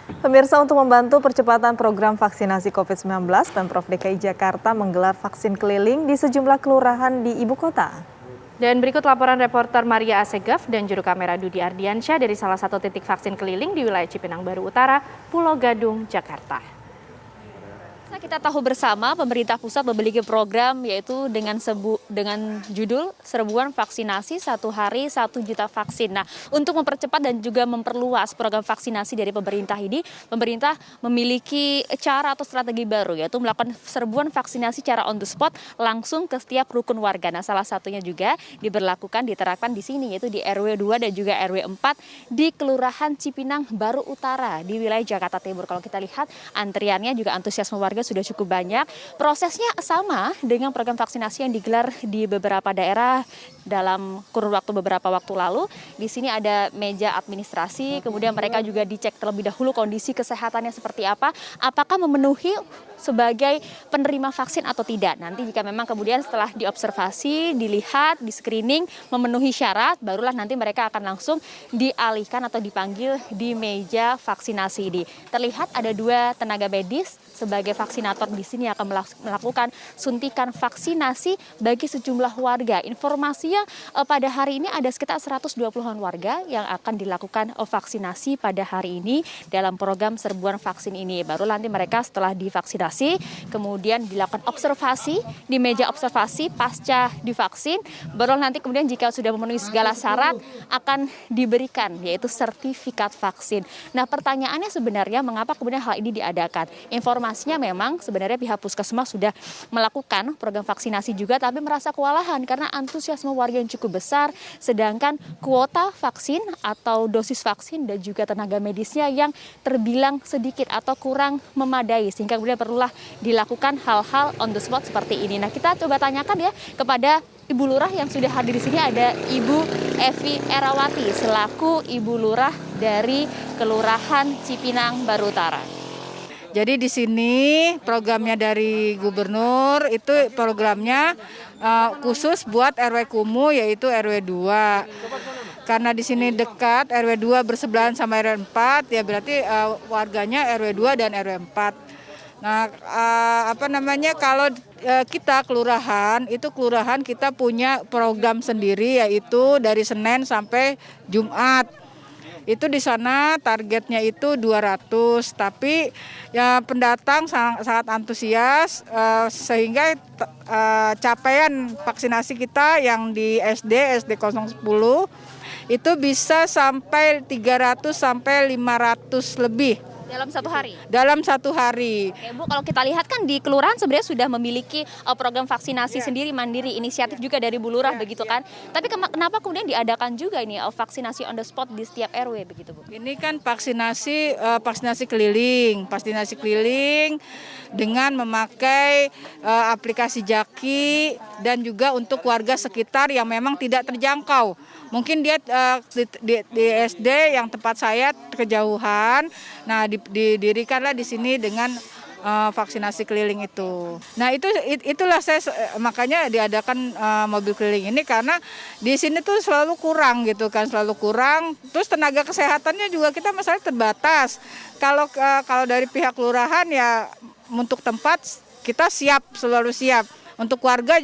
Pemirsa, untuk membantu percepatan program vaksinasi COVID-19, Pemprov DKI Jakarta menggelar vaksin keliling di sejumlah kelurahan di ibu kota. Dan berikut laporan reporter Maria Asegaf dan juru kamera Dudi Ardiansyah dari salah satu titik vaksin keliling di wilayah Cipinang Baru Utara, Pulau Gadung, Jakarta. Kita tahu bersama pemerintah pusat memiliki program yaitu dengan judul Serbuan Vaksinasi 1 Hari 1 Juta Vaksin. Nah, untuk mempercepat dan juga memperluas program vaksinasi dari pemerintah ini, pemerintah memiliki cara atau strategi baru yaitu melakukan serbuan vaksinasi secara on the spot langsung ke setiap rukun warga. Nah, salah satunya juga diterapkan di sini yaitu di RW 2 dan juga RW 4 di Kelurahan Cipinang Baru Utara di wilayah Jakarta Timur. Kalau kita lihat antriannya juga antusiasme warga sudah cukup banyak. Prosesnya sama dengan program vaksinasi yang digelar di beberapa daerah dalam kurun waktu beberapa waktu lalu. Di sini ada meja administrasi, kemudian mereka juga dicek terlebih dahulu kondisi kesehatannya seperti apa, apakah memenuhi sebagai penerima vaksin atau tidak. Nanti jika memang kemudian setelah diobservasi, dilihat, di screening, memenuhi syarat, barulah nanti mereka akan langsung dialihkan atau dipanggil di meja vaksinasi ini. Terlihat ada 2 tenaga medis sebagai vaksinator di sini akan melakukan suntikan vaksinasi bagi sejumlah warga. Informasinya pada hari ini ada sekitar 120-an warga yang akan dilakukan vaksinasi pada hari ini dalam program serbuan vaksin ini. Baru nanti mereka setelah divaksinasi kemudian dilakukan observasi di meja observasi pasca divaksin. Baru nanti kemudian jika sudah memenuhi segala syarat akan diberikan yaitu sertifikat vaksin. Nah, pertanyaannya sebenarnya mengapa kemudian hal ini diadakan? Informasinya memang sebenarnya pihak puskesmas sudah melakukan program vaksinasi juga tapi merasa kewalahan karena antusiasme warga yang cukup besar sedangkan kuota vaksin atau dosis vaksin dan juga tenaga medisnya yang terbilang sedikit atau kurang memadai sehingga kemudian perlulah dilakukan hal-hal on the spot seperti ini. Nah, kita coba tanyakan ya kepada Ibu Lurah yang sudah hadir di sini, ada Ibu Evi Erawati selaku Ibu Lurah dari Kelurahan Cipinang Baru Utara. Jadi di sini programnya dari gubernur itu programnya khusus buat RW Kumuh yaitu RW 2. Karena di sini dekat RW 2 bersebelahan sama RW 4 ya berarti warganya RW 2 dan RW 4. Nah, kalau kita kelurahan kita punya program sendiri yaitu dari Senin sampai Jumat. Itu di sana targetnya itu 200, tapi ya pendatang sangat antusias sehingga capaian vaksinasi kita yang di SD 010 itu bisa sampai 300 sampai 500 lebih. Dalam 1 hari? Dalam 1 hari. Oke, Bu, kalau kita lihat kan di kelurahan sebenarnya sudah memiliki program vaksinasi sendiri mandiri, inisiatif juga dari Bu Lurah begitu kan. Tapi kenapa kemudian diadakan juga ini vaksinasi on the spot di setiap RW begitu, Bu? Ini kan vaksinasi keliling dengan memakai aplikasi Jaki dan juga untuk warga sekitar yang memang tidak terjangkau. Mungkin dia di SD yang tempat saya kejauhan. Nah, didirikanlah di sini dengan vaksinasi keliling itu. Nah, itulah makanya diadakan mobil keliling ini karena di sini tuh selalu kurang gitu kan, Terus tenaga kesehatannya juga kita masalah terbatas. Kalau dari pihak kelurahan ya untuk tempat kita selalu siap. Untuk warga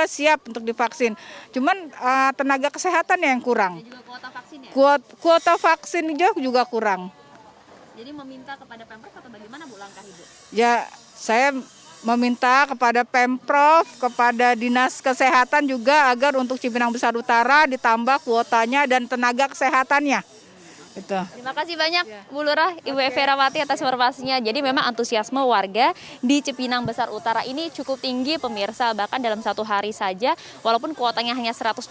siap untuk divaksin. Cuman tenaga kesehatan yang kurang. Dan juga kuota vaksin ya? Kuota vaksin juga kurang. Jadi meminta kepada Pemprov atau bagaimana, Bu, langkah Ibu? Ya, saya meminta kepada Pemprov, kepada Dinas Kesehatan juga agar untuk Cipinang Besar Utara ditambah kuotanya dan tenaga kesehatannya. Itu. Terima kasih banyak Bu Lurah, Ibu Evi Erawati atas informasinya. Jadi memang antusiasme warga di Cipinang Besar Utara ini cukup tinggi pemirsa. Bahkan dalam 1 hari saja walaupun kuotanya hanya 120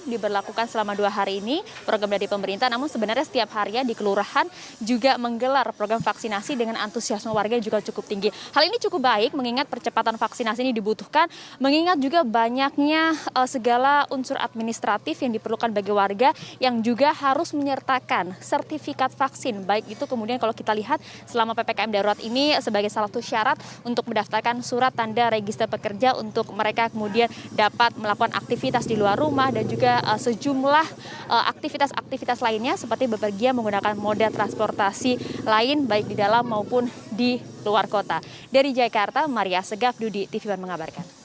diberlakukan selama 2 hari ini program dari pemerintah. Namun sebenarnya setiap harinya di kelurahan juga menggelar program vaksinasi dengan antusiasme warga juga cukup tinggi. Hal ini cukup baik mengingat percepatan vaksinasi ini dibutuhkan. Mengingat juga banyaknya segala unsur administratif yang diperlukan bagi warga yang juga harus menyertakan sertifikat vaksin. Baik itu kemudian kalau kita lihat selama PPKM darurat ini sebagai salah satu syarat untuk mendaftarkan surat tanda register pekerja untuk mereka kemudian dapat melakukan aktivitas di luar rumah dan juga sejumlah aktivitas lainnya seperti bepergian menggunakan moda transportasi lain baik di dalam maupun di luar kota. Dari Jakarta, Maria Assegaf, Dudi TV One mengabarkan.